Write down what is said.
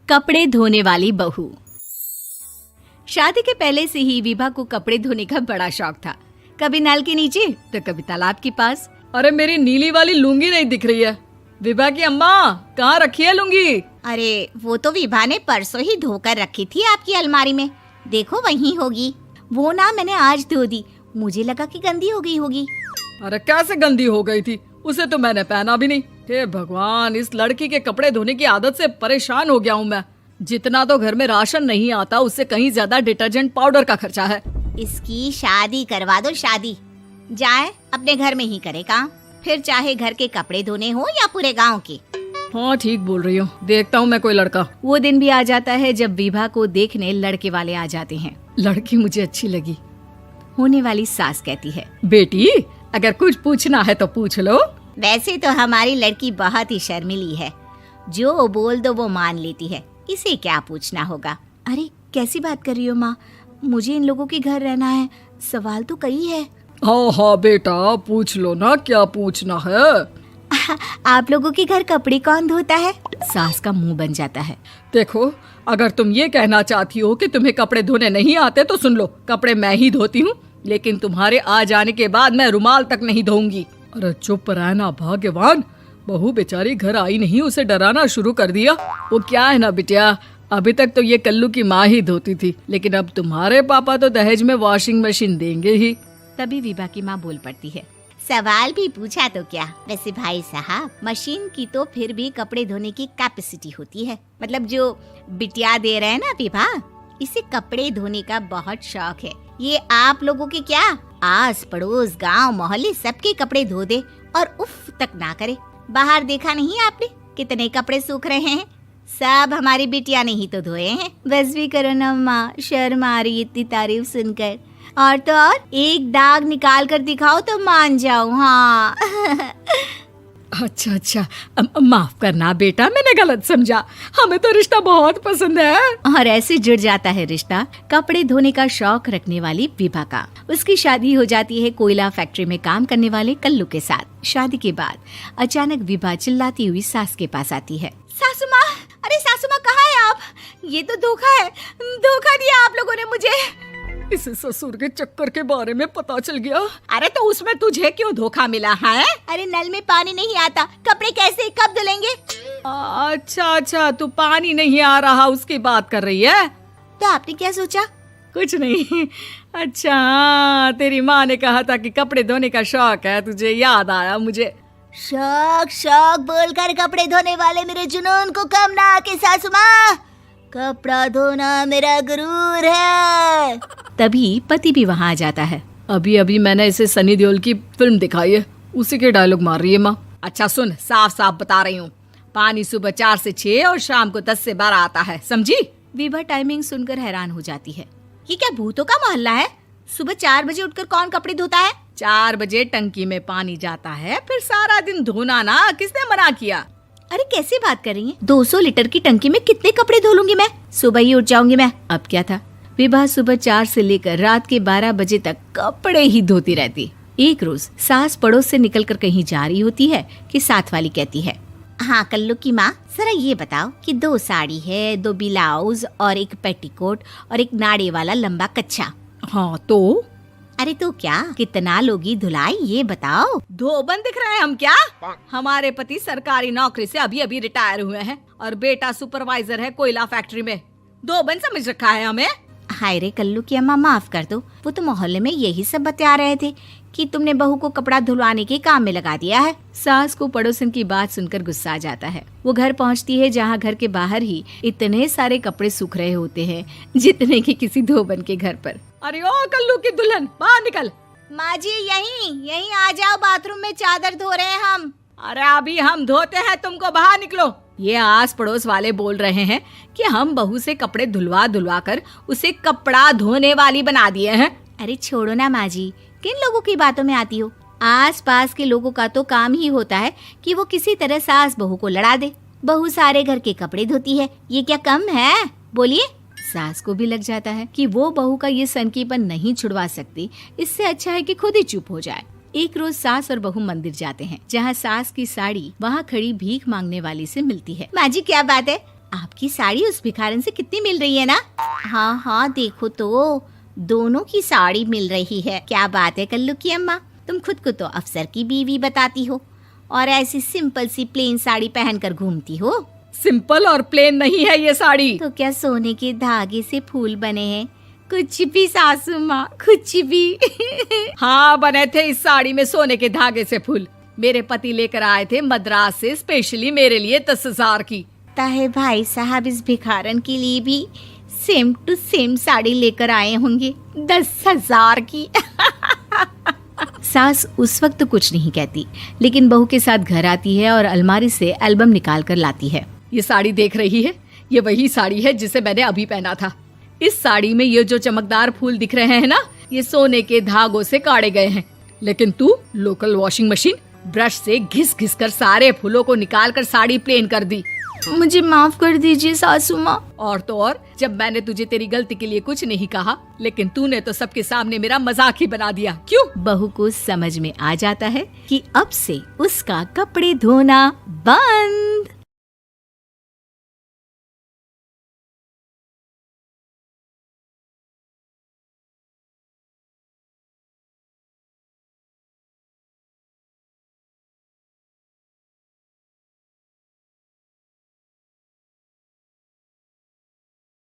कपड़े धोने वाली बहू। शादी के पहले से ही विभा को कपड़े धोने का बड़ा शौक था। कभी नल के नीचे तो कभी तालाब के पास। अरे मेरी नीली वाली लुंगी नहीं दिख रही है। विभा की अम्मा, कहाँ रखी है लुंगी? अरे वो तो विभा ने परसों ही धोकर रखी थी आपकी अलमारी में, देखो वहीं होगी। वो ना मैंने आज धो दी, मुझे लगा कि गंदी हो गई होगी। अरे कैसे गंदी हो गई थी? उसे तो मैंने पहना भी नहीं। हे भगवान, इस लड़की के कपड़े धोने की आदत से परेशान हो गया हूँ मैं। जितना तो घर में राशन नहीं आता, उससे कहीं ज्यादा डिटर्जेंट पाउडर का खर्चा है। इसकी शादी करवा दो, शादी। जाए अपने घर में ही करे काम, फिर चाहे घर के कपड़े धोने हो या पूरे गांव के। हाँ ठीक बोल रही हो, देखता हूँ मैं कोई लड़का। वो दिन भी आ जाता है जब विभा को देखने लड़के वाले आ जाते हैं। लड़की मुझे अच्छी लगी। होने वाली सास कहती है, बेटी अगर कुछ पूछना है तो पूछ लो। वैसे तो हमारी लड़की बहुत ही शर्मीली है, जो बोल दो वो मान लेती है, इसे क्या पूछना होगा। अरे कैसी बात कर रही हो माँ, मुझे इन लोगों के घर रहना है, सवाल तो कई है। हाँ हाँ बेटा, पूछ लो ना, क्या पूछना है। आप लोगों के घर कपड़े कौन धोता है? सास का मुंह बन जाता है। देखो, अगर तुम ये कहना चाहती हो कि तुम्हें कपड़े धोने नहीं आते तो सुन लो, कपड़े मैं ही धोती हूँ, लेकिन तुम्हारे आ जाने के बाद मैं रुमाल तक नहीं धोऊंगी। अरे चुप रहना भाग्यवान, बहू बेचारी घर आई नहीं, उसे डराना शुरू कर दिया। वो क्या है ना बिटिया, अभी तक तो ये कल्लू की माँ ही धोती थी, लेकिन अब तुम्हारे पापा तो दहेज में वॉशिंग मशीन देंगे ही। तभी विभा की माँ बोल पड़ती है, सवाल भी पूछा तो क्या। वैसे भाई साहब, मशीन की तो फिर भी कपड़े धोने की कैपेसिटी होती है। मतलब जो बिटिया दे रहे हैं ना विभा, इसे कपड़े धोने का बहुत शौक है। ये आप लोगों के क्या, आस पड़ोस गांव मोहल्ले सबके कपड़े धो दे और उफ तक ना करे। बाहर देखा नहीं आपने कितने कपड़े सूख रहे हैं? सब हमारी बिटिया ने ही तो धोए हैं। बस भी करो ना माँ, शर्म आ रही इतनी तारीफ सुनकर। और तो और एक दाग निकाल कर दिखाओ तो मान जाऊं। हाँ अच्छा, माफ करना बेटा, मैंने गलत समझा। हमें तो रिश्ता बहुत पसंद है। और ऐसे जुड़ जाता है रिश्ता कपड़े धोने का शौक रखने वाली विभा का। उसकी शादी हो जाती है कोयला फैक्ट्री में काम करने वाले कल्लू के साथ। शादी के बाद अचानक विभा चिल्लाती हुई सास के पास आती है। सासू माँ, अरे सासू माँ कहाँ है आप? ये तो धोखा है, धोखा दिया आप लोगों ने मुझे। इसे ससुर के चक्कर के बारे में पता चल गया। अरे तो उसमें तुझे क्यों धोखा मिला है? अरे नल में पानी नहीं आता, कपड़े कैसे कब धुलेंगे? अच्छा, तू पानी नहीं आ रहा उसकी बात कर रही है। तो आपने क्या सोचा? कुछ नहीं। अच्छा, तेरी माँ ने कहा था कि कपड़े धोने का शौक है तुझे, याद आया मुझे। शौक बोलकर कपड़े धोने वाले मेरे जुनून को कम ना आके सासू माँ, कपड़ा धोना मेरा गुरूर है। तभी पति भी वहाँ आ जाता है। अभी मैंने इसे सनी देओल की फिल्म दिखाई है, उसी के डायलॉग मार रही है माँ। अच्छा सुन, साफ साफ बता रही हूँ, पानी सुबह 4 से 6 और शाम को 10 से 12 आता है, समझी? विभा टाइमिंग सुनकर हैरान हो जाती है। ये क्या भूतों का मोहल्ला है? सुबह 4 बजे उठकर कौन कपड़े धोता है? 4 बजे टंकी में पानी जाता है, फिर सारा दिन धोना ना, किसने मना किया? अरे कैसी बात कर रही हैं? 200 लीटर की टंकी में कितने कपड़े धो लूंगी मैं? सुबह ही उठ जाऊंगी मैं। अब क्या था, विभा सुबह 4 से लेकर रात के 12 बजे तक कपड़े ही धोती रहती। एक रोज सास पड़ोस से निकलकर कहीं जा रही होती है कि साथ वाली कहती है, हाँ कल्लू की माँ, जरा ये बताओ कि 2 साड़ी है, 2 ब्लाउज और एक पेटीकोट और एक नाड़े वाला लंबा कच्छा। हाँ तो? अरे तो क्या, कितना लोगी धुलाई ये बताओ। धोबन दिख रहे हैं हम क्या? हमारे पति सरकारी नौकरी से अभी रिटायर हुए हैं और बेटा सुपरवाइजर है कोयला फैक्ट्री में। धोबन समझ रखा है हमें? हाय रे कल्लू की अम्मा, माफ कर दो, वो तो मोहल्ले में यही सब बता रहे थे कि तुमने बहू को कपड़ा धुलवाने के काम में लगा दिया है। सास को पड़ोसन की बात सुनकर गुस्सा आ जाता है। वो घर पहुंचती है जहां घर के बाहर ही इतने सारे कपड़े सूख रहे होते हैं जितने कि किसी धोबन के घर पर। अरे ओ कल्लू की दुल्हन, बाहर निकल। माँ जी यहीं आ जाओ, बाथरूम में चादर धो रहे हैं हम। अरे अभी हम धोते हैं, तुमको बाहर निकलो। ये आस पड़ोस वाले बोल रहे हैं कि हम बहू से कपड़े धुलवा कर उसे कपड़ा धोने वाली बना दिए हैं। अरे छोड़ो ना माँ जी, किन लोगों की बातों में आती हो? आस पास के लोगों का तो काम ही होता है कि वो किसी तरह सास बहू को लड़ा दे। बहू सारे घर के कपड़े धोती है, ये क्या कम है? बोलिए। सास को भी लग जाता है कि वो बहू का ये सनकीपन नहीं छुड़वा सकती, इससे अच्छा है कि खुद ही चुप हो जाए। एक रोज सास और बहू मंदिर जाते हैं, जहाँ सास की साड़ी वहाँ खड़ी भीख मांगने वाली से मिलती है। माँ जी क्या बात है, आपकी साड़ी उस भिखारन से कितनी मिल रही है ना? हाँ हाँ देखो तो, दोनों की साड़ी मिल रही है। क्या बात है कल्लू की अम्मा, तुम खुद को तो अफसर की बीवी बताती हो और ऐसी सिंपल सी प्लेन साड़ी पहनकर घूमती हो। सिंपल और प्लेन नहीं है ये साड़ी। तो क्या सोने के धागे से फूल बने हैं? कुछ भी सासू माँ, कुछ भी। हाँ बने थे इस साड़ी में सोने के धागे से फूल। मेरे पति लेकर आए थे मद्रास से स्पेशली मेरे लिए 10,000 की। ताहे भाई साहब इस भिखारन के लिए भी सेम टू सेम साड़ी लेकर आए होंगे 10,000 की। सास उस वक्त तो कुछ नहीं कहती, लेकिन बहू के साथ घर आती है और अलमारी से एल्बम निकाल कर लाती है। ये साड़ी देख रही है, ये वही साड़ी है जिसे मैंने अभी पहना था। इस साड़ी में ये जो चमकदार फूल दिख रहे हैं ना, ये सोने के धागों से काटे गए हैं। लेकिन तू लोकल वॉशिंग मशीन ब्रश से घिस घिस कर सारे फूलों को निकाल कर साड़ी प्लेन कर दी। मुझे माफ कर दीजिए सासू माँ। और तो और, जब मैंने तुझे तेरी गलती के लिए कुछ नहीं कहा, लेकिन तूने तो सबके सामने मेरा मजाक ही बना दिया। क्यों? बहू को समझ में आ जाता है कि अब से उसका कपड़े धोना बंद।